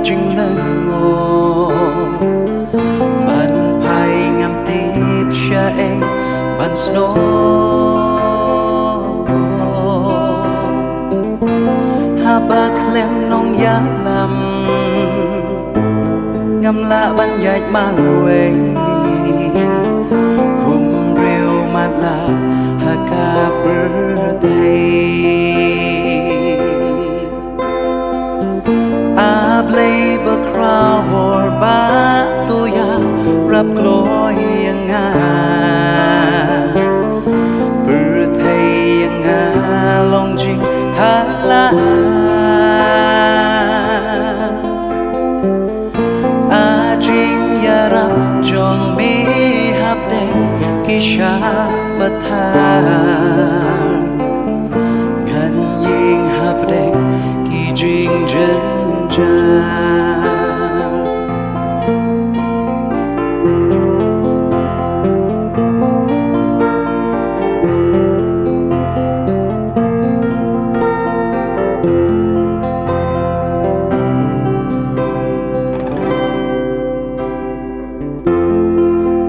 jing ngô ban phai ngam tiếp xa em ban snoh ha ba klem nong ya lam ngam la ban dạy ma rwai kum rêu mat la ha ka Pyrthei Blei Dkhar bor ba tu ya rap gloi nga Pyrthei nga long jing thala a jing ya rap jong mi hap de kisha batha ngân ying hap de ki jing jin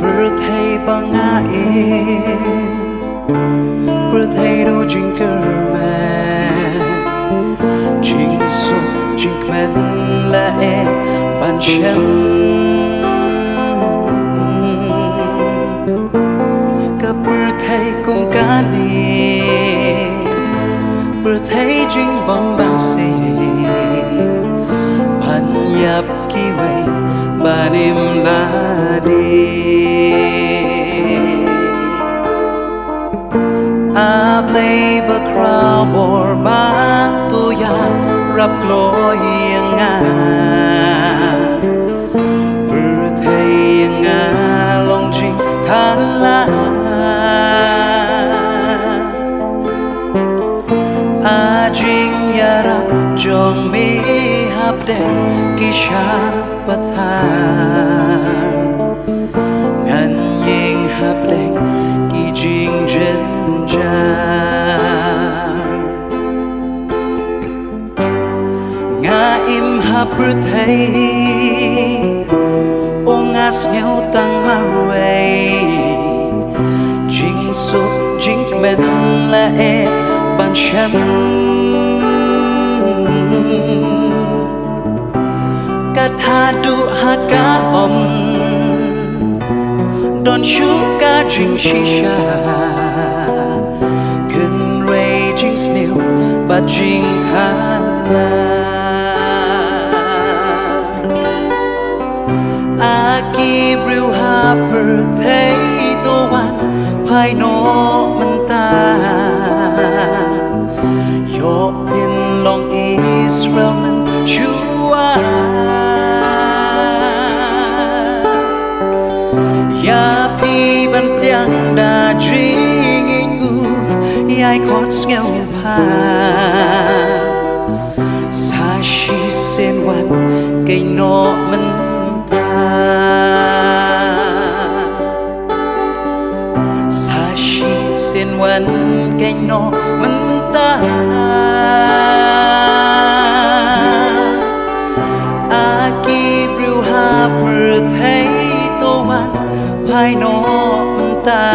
Pyrthei bang a Pyrthei do jing jing so jing men la e ban shem ka Pyrthei kum ka ni Pyrthei jing bom bang si ban yap ki wei ban im lade a Blei Dkhar bor ba tu ya rap gloi nga Pyrthei nga long jing thala a jing ya rap jong mi hap de kisha batha ngân ying hap de ki jing jin nga im hap Pyrthei ongas nhau tang ma rwai jing so jing men la e ban shem kat ha du ha ka om don shu ka jing shisha kun rwai jing snoh but jing thala aki briu ha Pyrthei to wan phai no man ta yo pin long Israel man chua ya pi ban piang da jing u yai khot ngel pa sa shi sen wan cây no manวันแกงนอมันตาอากีบริวหาPyrtheiตัววันภายนอมันตา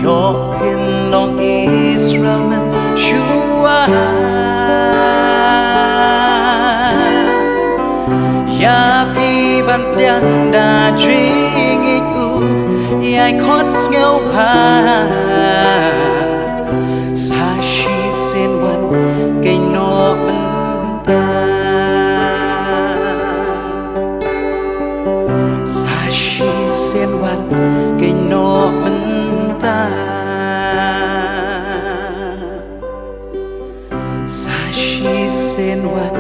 ยอเห็นลองอิสราเอลมันชัวยาพีบันเดียงดาจิงอีกูยายขดเงาพาสาชีเส้นวันไก่นอมันตาสาชีเส้นวันไก่นอมันตาสาชีเส้นวัน